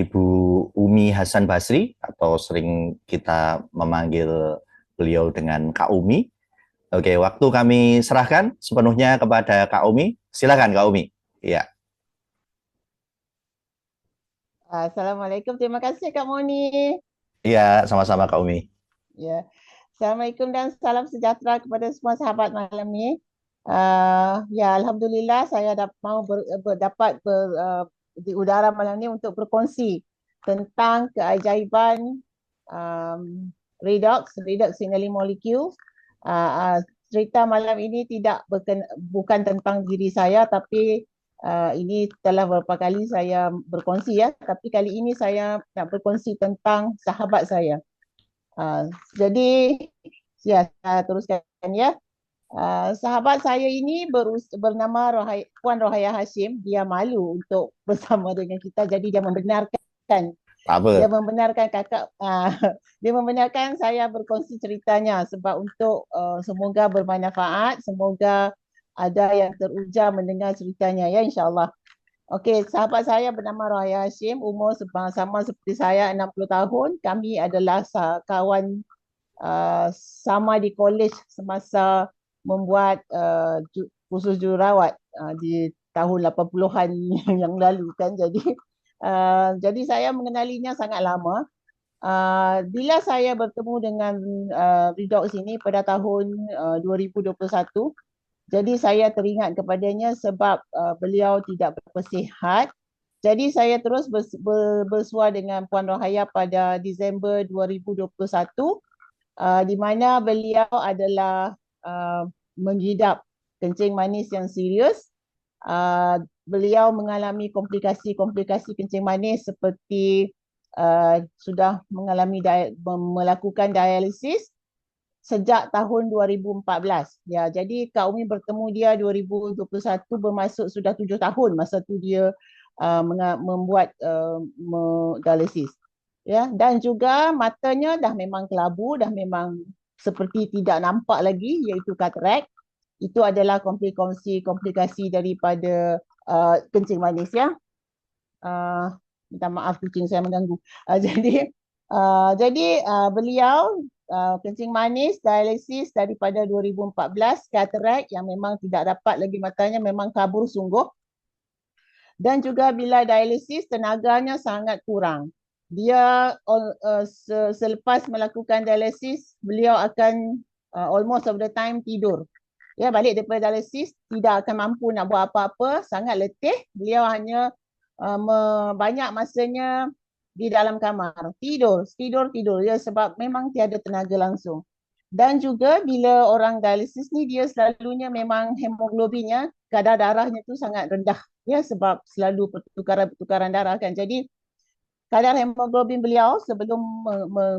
Ibu Umi Hasan Basri atau sering kita memanggil beliau dengan Kak Umi. Oke, waktu kami serahkan sepenuhnya kepada Kak Umi. Silakan Kak Umi. Iya, Assalamualaikum. Terima kasih Kak Moni. iya, sama-sama Kak Umi. Ya. Assalamualaikum dan salam sejahtera kepada semua sahabat malam ni. Ya, Alhamdulillah saya dapat di udara malam ni untuk berkongsi tentang keajaiban um, redox signaling molecule. Uh, uh, Cerita malam ini bukan tentang diri saya, tapi ini telah beberapa kali saya berkongsi ya. Tapi kali ini saya nak berkongsi tentang sahabat saya. Uh, jadi ya saya teruskan ya. Sahabat saya ini bernama Puan Rohaya Hashim. Dia malu untuk bersama dengan kita, jadi Tak dia apa. membenarkan kakak dia membenarkan saya berkongsi ceritanya sebab untuk semoga bermanfaat, semoga ada yang teruja mendengar ceritanya ya insya-Allah. Okey, sahabat saya bernama Rohaya Hashim, umur sama seperti saya 60 tahun. Kami adalah kawan sama di kolej semasa membuat kursus jururawat di tahun 80-an yang lalu kan. Jadi saya mengenalinya sangat lama. Bila saya bertemu dengan Redox ini pada tahun 2021, jadi saya teringat kepadanya sebab beliau tidak berapa sihat. Jadi saya terus bersua dengan Puan Rohaya pada Disember 2021, di mana beliau adalah mengidap kencing manis yang serius. Beliau mengalami komplikasi-komplikasi kencing manis seperti sudah melakukan dialisis sejak tahun 2014. Ya, jadi Kak Umi bertemu dia 2021, bermaksud sudah 7 tahun masa tu dia membuat dialisis. Ya, dan juga matanya dah memang kelabu, dah memang seperti tidak nampak lagi, iaitu katarak. Itu adalah komplikasi daripada kencing manis ya. Uh, Minta maaf kucing saya mengganggu. Beliau kencing manis, dialisis daripada 2014, katarak yang memang tidak dapat lagi matanya, memang kabur sungguh. Dan juga bila dialisis, tenaganya sangat kurang. Dia selepas melakukan dialisis, beliau akan almost of the time tidur. Ya, balik daripada dialisis tidak akan mampu nak buat apa-apa, sangat letih. Beliau hanya banyak masanya di dalam kamar, tidur ya, sebab memang tiada tenaga langsung. Dan juga bila orang dialisis ni, dia selalunya memang hemoglobinnya, kadar darahnya tu sangat rendah ya, sebab selalu pertukaran darah kan. Jadi kadar hemoglobin beliau sebelum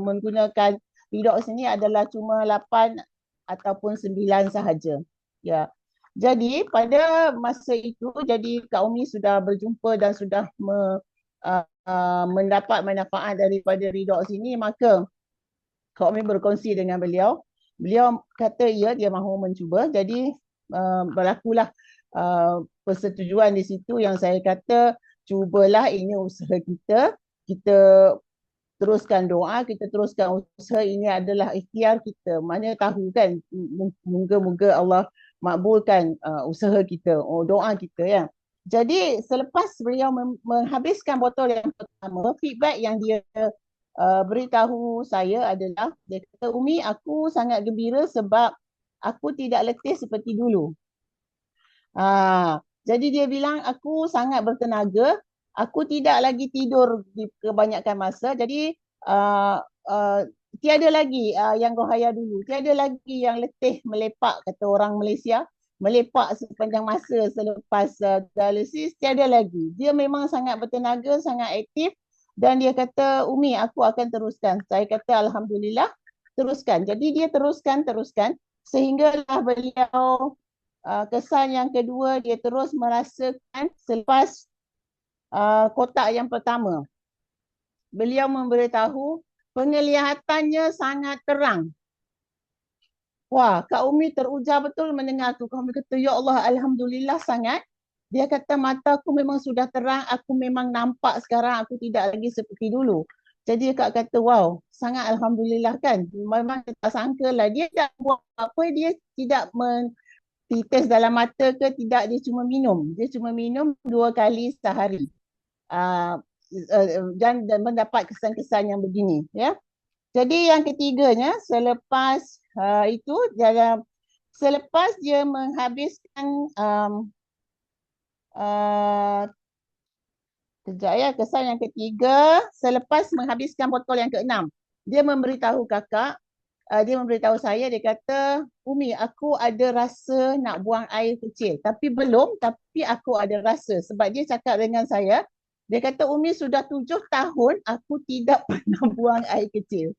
menggunakan redox ini adalah cuma 8 ataupun 9 sahaja. Ya. Jadi pada masa itu, jadi Kak Umi sudah berjumpa dan sudah mendapat manfaat daripada redox ini, maka Kak Umi berkongsi dengan beliau. Beliau kata ya, dia mahu mencuba. Jadi berlakulah persetujuan di situ yang saya kata, cubalah, ini usaha kita. Kita teruskan doa, kita teruskan usaha, ini adalah ikhtiar kita. Mana tahu kan, moga-moga Allah makbulkan usaha kita, doa kita ya. Jadi selepas beliau menghabiskan botol yang pertama, feedback yang dia beritahu saya adalah, dia kata, Umi, aku sangat gembira sebab aku tidak letih seperti dulu. Jadi dia bilang aku sangat bertenaga, aku tidak lagi tidur di kebanyakan masa. Jadi uh, uh, tiada lagi yang rohaya dulu, tiada lagi yang letih melepak, kata orang Malaysia, melepak sepanjang masa selepas dialisis, tiada lagi. Dia memang sangat bertenaga, sangat aktif, dan dia kata, Umi, aku akan teruskan. Saya kata Alhamdulillah, teruskan. Jadi dia teruskan sehinggalah beliau kesan yang kedua, dia terus merasakan selepas kotak yang pertama. Beliau memberitahu penglihatannya sangat terang. Wah, Kak Umi teruja betul mendengar tu. Kak Umi kata, ya Allah, Alhamdulillah sangat. Dia kata mata aku memang sudah terang, aku memang nampak sekarang, aku tidak lagi seperti dulu. Jadi Kak kata, wow, sangat Alhamdulillah kan. Memang kita tak sangka lah. Dia tak buat apa, dia tidak tites dalam mata ke tidak, dia cuma minum. Dia cuma minum 2 kali sehari. Uh, dan mendapat kesan-kesan yang begini. Ya. Jadi yang ketiganya, selepas itu, selepas dia menghabiskan uh, kejap ya, kesan yang ketiga, selepas menghabiskan botol yang keenam, dia memberitahu kakak, dia memberitahu saya, dia kata, Umi, aku ada rasa nak buang air kecil. Tapi belum, tapi aku ada rasa. Sebab dia cakap dengan saya, dia kata, Umi sudah 7 tahun, aku tidak pernah buang air kecil.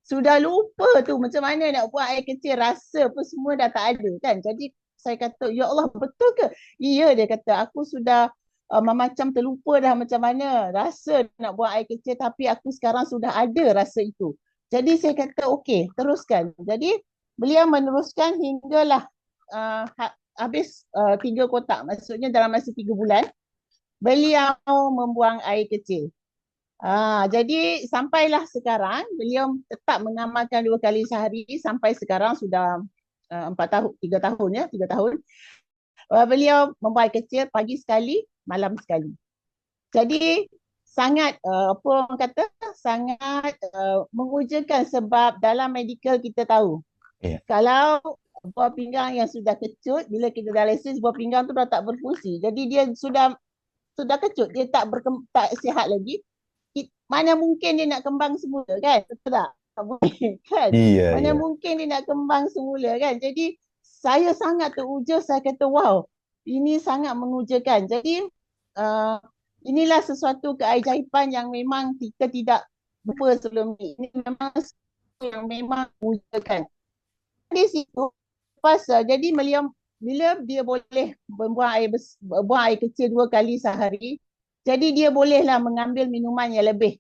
Sudah lupa tu macam mana nak buang air kecil, rasa pun semua dah tak ada kan. Jadi saya kata, ya Allah, betul ke? Iya, dia kata, aku sudah macam terlupa dah macam mana rasa nak buang air kecil, tapi aku sekarang sudah ada rasa itu. Jadi saya kata okey, teruskan. Jadi beliau meneruskan hinggalah habis 3 kotak. Maksudnya dalam masa 3 bulan beliau membuang air kecil. Jadi sampailah sekarang beliau tetap mengamalkan 2 kali sehari sampai sekarang sudah 4 tahun, 3 tahun ya, 3 tahun. Beliau membuang air kecil pagi sekali, malam sekali. Jadi sangat apa orang kata, sangat mengujakan, sebab dalam medical kita tahu kalau buah pinggang yang sudah kecut, bila kita dialisis buah pinggang tu dah tak berfungsi. Jadi dia sudah kecut, dia tak sihat lagi. Mana mungkin dia nak kembang semula kan? Betul tak? Tak boleh kan? Iya, Mana iya. mungkin dia nak kembang semula kan? Jadi saya sangat teruja, saya kata wow, ini sangat mengujakan. Jadi uh, inilah sesuatu keajaiban yang memang kita tidak lupa sebelum ni. Ini memang sesuatu yang memang mengujakan. Di situ pas jadi beliau, bila dia boleh buang air kecil 2 kali sehari, jadi dia bolehlah mengambil minuman yang lebih.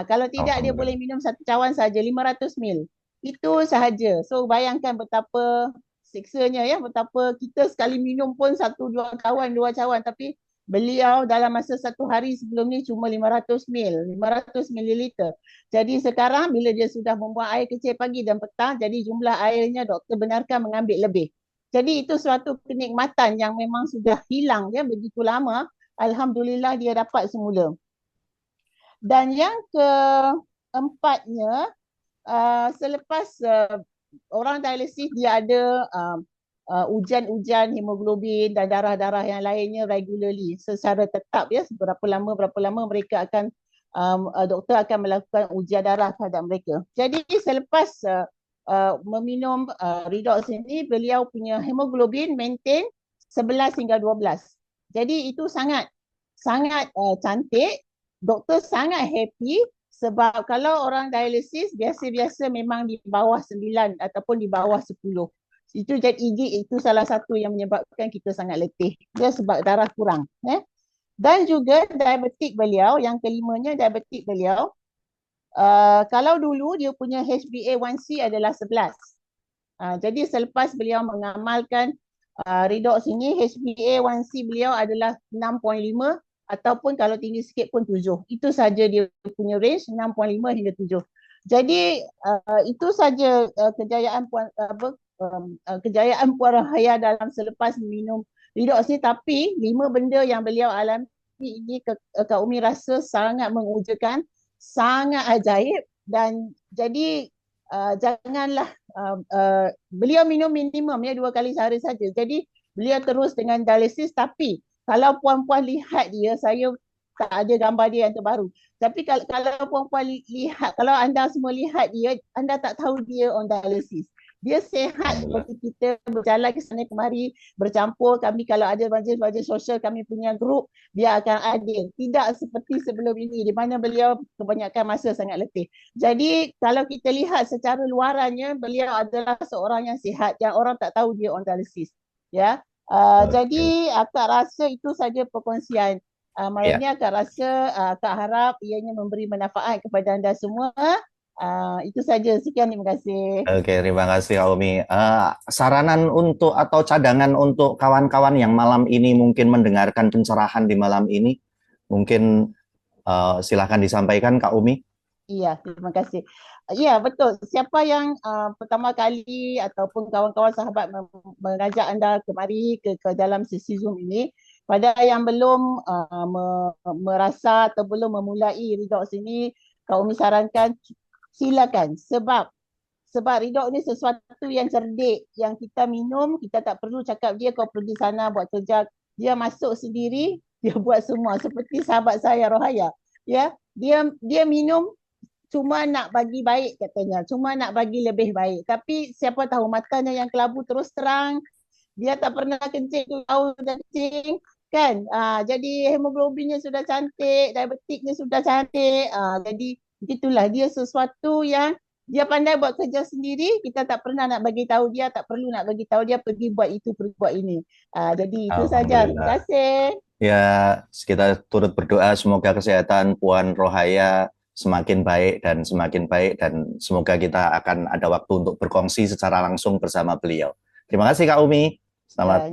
Kalau tidak dia boleh Alhamdulillah. minum 1 cawan saja 500 ml. Itu sahaja. So bayangkan betapa siksanya ya, betapa kita sekali minum pun 1 2 cawan, 2 cawan, tapi beliau dalam masa 1 hari sebelum ni cuma 500 ml, 500 mililiter. Jadi sekarang bila dia sudah membuang air kecil pagi dan petang, jadi jumlah airnya doktor benarkan mengambil lebih. Jadi itu suatu kenikmatan yang memang sudah hilang ya begitu lama. Alhamdulillah dia dapat semula. Dan yang keempatnya, selepas orang dialisis dia ada ujian-ujian hemoglobin dan darah-darah yang lainnya regularly secara tetap ya, berapa lama mereka akan doktor akan melakukan ujian darah terhadap mereka. Jadi selepas meminum redox ini, beliau punya hemoglobin maintain 11 hingga 12. Jadi itu sangat cantik. Doktor sangat happy sebab kalau orang dialisis biasa-biasa memang di bawah 9 ataupun di bawah 10. Itu jadi itu salah satu yang menyebabkan kita sangat letih. Dia sebab darah kurang. Dan juga diabetik beliau, yang kelimanya diabetik beliau. Kalau dulu dia punya HbA1c adalah 11. Jadi selepas beliau mengamalkan redox ini, HbA1c beliau adalah 6.5 ataupun kalau tinggi sikit pun 7. Itu saja dia punya range 6.5 hingga 7. Jadi itu saja kejayaan kejayaan Puan Rahaya dalam selepas minum redox ni. Tapi 5 benda yang beliau alami ini Kak Umi rasa sangat mengujakan, sangat ajaib. Dan jadi janganlah beliau minum minimum ya 2 kali sehari saja. Jadi beliau terus dengan dialisis. Tapi kalau puan-puan lihat dia, saya tak ada gambar dia yang terbaru. Tapi kalau puan-puan lihat, kalau anda semua lihat dia, anda tak tahu dia on dialysis. Dia sehat seperti kita, berjalan ke sana kemari, bercampur. Kami kalau ada majlis-majlis sosial, kami punya grup, dia akan hadir. Tidak seperti sebelum ini, di mana beliau kebanyakan masa sangat letih. Jadi kalau kita lihat secara luarannya, beliau adalah seorang yang sihat, yang orang tak tahu dia on dialysis. Ya. Jadi akak rasa itu saja perkongsian malam ni. Akak rasa, akak harap ianya memberi manfaat kepada anda semua. Itu saja. Sekian, terima kasih. Oke, terima kasih Kak Umi. Saranan untuk atau cadangan untuk kawan-kawan yang malam ini mungkin mendengarkan pencerahan di malam ini, mungkin silakan disampaikan Kak Umi. Iya, terima kasih. Ya, betul. Siapa yang pertama kali ataupun kawan-kawan sahabat mengajak anda kemari ke dalam sesi Zoom ini, pada yang belum merasa atau belum memulai redox ini, Kak Umi sarankan silakan. Sebab redox ni sesuatu yang cerdik, yang kita minum, kita tak perlu cakap dia kau pergi sana buat kerja, dia masuk sendiri, dia buat semua seperti sahabat saya Rohaya. Ya, dia minum cuma nak bagi baik katanya, cuma nak bagi lebih baik. Tapi siapa tahu matanya yang kelabu terus terang, dia tak pernah kencing tu tahu dah kencing kan. Jadi hemoglobinnya sudah cantik, diabetiknya sudah cantik. Jadi itulah dia sesuatu yang dia pandai buat kerja sendiri, kita tak pernah nak bagi tahu dia, tak perlu nak bagi tahu dia pergi buat itu, pergi buat ini. Jadi itu saja. Terima Alhamdulillah. kasih. Ya, kita turut berdoa semoga kesehatan Puan Rohaya semakin baik dan semoga kita akan ada waktu untuk berkongsi secara langsung bersama beliau. Terima kasih Kak Umi. Selamat Ya,